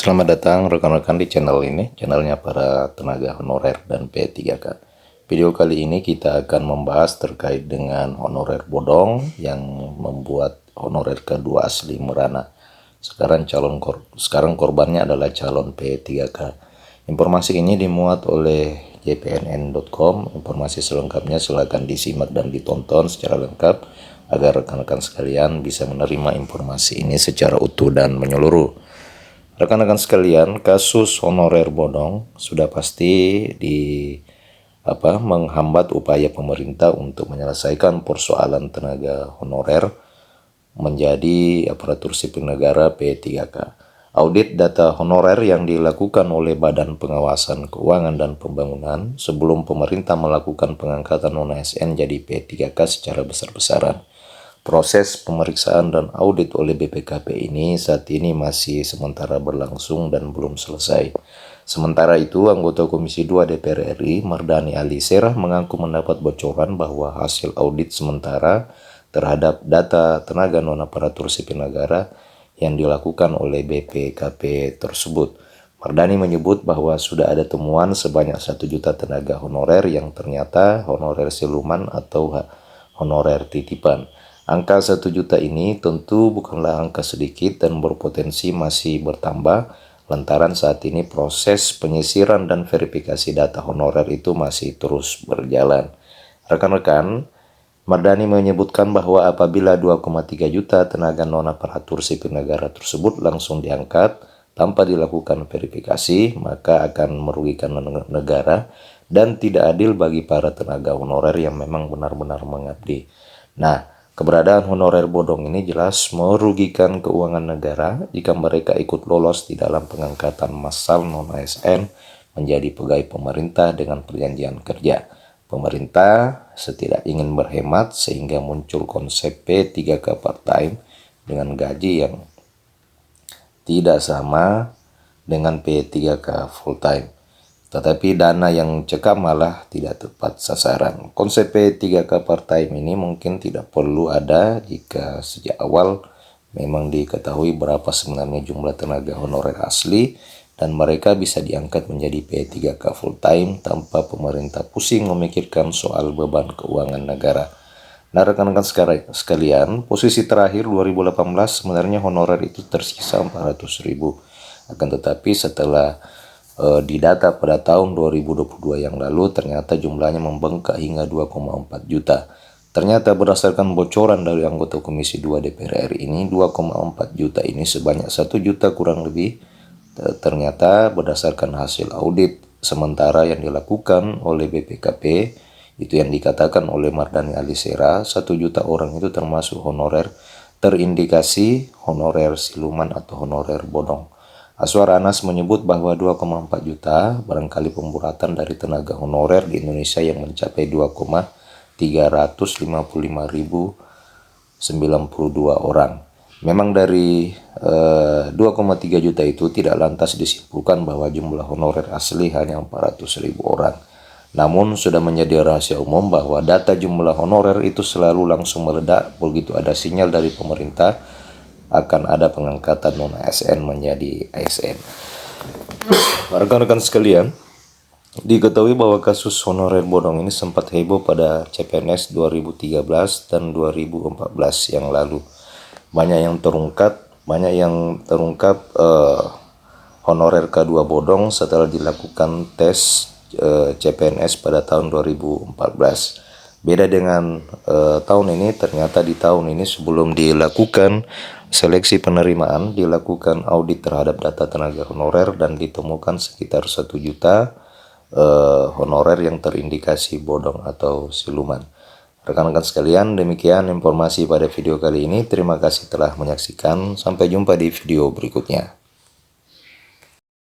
Selamat datang rekan-rekan di channel ini, channelnya para tenaga honorer dan P3K. Video kali ini kita akan membahas terkait dengan honorer bodong yang membuat honorer K2 asli merana. Sekarang korbannya adalah calon P3K. Informasi ini dimuat oleh jpnn.com. Informasi selengkapnya silakan disimak dan ditonton secara lengkap agar rekan-rekan sekalian bisa menerima informasi ini secara utuh dan menyeluruh. Rekan-rekan sekalian, kasus honorer bodong sudah pasti menghambat upaya pemerintah untuk menyelesaikan persoalan tenaga honorer menjadi aparatur sipil negara P3K. Audit data honorer yang dilakukan oleh Badan Pengawasan Keuangan dan Pembangunan sebelum pemerintah melakukan pengangkatan non-ASN jadi P3K secara besar-besaran. Proses pemeriksaan dan audit oleh BPKP ini saat ini masih sementara berlangsung dan belum selesai. Sementara itu, anggota Komisi 2 DPR RI, Mardhani Alisera, mengaku mendapat bocoran bahwa hasil audit sementara terhadap data tenaga non-aparatur sipil negara yang dilakukan oleh BPKP tersebut. Mardhani menyebut bahwa sudah ada temuan sebanyak 1 juta tenaga honorer yang ternyata honorer siluman atau honorer titipan. Angka 1 juta ini tentu bukanlah angka sedikit dan berpotensi masih bertambah lantaran saat ini proses penyisiran dan verifikasi data honorer itu masih terus berjalan. Rekan-rekan, Mardhani menyebutkan bahwa apabila 2,3 juta tenaga non-aparatur sipil negara tersebut langsung diangkat tanpa dilakukan verifikasi, maka akan merugikan negara dan tidak adil bagi para tenaga honorer yang memang benar-benar mengabdi. Nah, keberadaan honorer bodong ini jelas merugikan keuangan negara jika mereka ikut lolos di dalam pengangkatan massal non-ASN menjadi pegawai pemerintah dengan perjanjian kerja. Pemerintah setidak ingin berhemat sehingga muncul konsep P3K part-time dengan gaji yang tidak sama dengan P3K full-time. Tetapi dana yang cekap malah tidak tepat sasaran. Konsep P3K part-time ini mungkin tidak perlu ada jika sejak awal memang diketahui berapa sebenarnya jumlah tenaga honorer asli dan mereka bisa diangkat menjadi P3K full-time tanpa pemerintah pusing memikirkan soal beban keuangan negara. Nah, rekan-rekan sekalian, posisi terakhir 2018 sebenarnya honorer itu tersisa 400.000. Akan tetapi setelah didata pada tahun 2022 yang lalu ternyata jumlahnya membengkak hingga 2,4 juta. Ternyata berdasarkan bocoran dari anggota Komisi 2 DPR RI ini 2,4 juta ini sebanyak 1 juta kurang lebih ternyata berdasarkan hasil audit sementara yang dilakukan oleh BPKP itu yang dikatakan oleh Mardhani Alisera 1 juta orang itu termasuk honorer terindikasi honorer siluman atau honorer bodong. Aswar Anas menyebut bahwa 2,4 juta barangkali pemberatan dari tenaga honorer di Indonesia yang mencapai 2,355.092 orang. Memang dari 2,3 juta itu tidak lantas disimpulkan bahwa jumlah honorer asli hanya 400.000 orang. Namun sudah menjadi rahasia umum bahwa data jumlah honorer itu selalu langsung meledak begitu ada sinyal dari pemerintah akan ada pengangkatan non-ASN menjadi ASN. Rekan-rekan sekalian, diketahui bahwa kasus honorer bodong ini sempat heboh pada CPNS 2013 dan 2014 yang lalu. Banyak yang terungkap honorer K2 bodong setelah dilakukan tes CPNS pada tahun 2014. Beda dengan tahun ini, ternyata di tahun ini sebelum dilakukan seleksi penerimaan, dilakukan audit terhadap data tenaga honorer dan ditemukan sekitar 1 juta honorer yang terindikasi bodong atau siluman. Rekan-rekan sekalian, demikian informasi pada video kali ini. Terima kasih telah menyaksikan. Sampai jumpa di video berikutnya.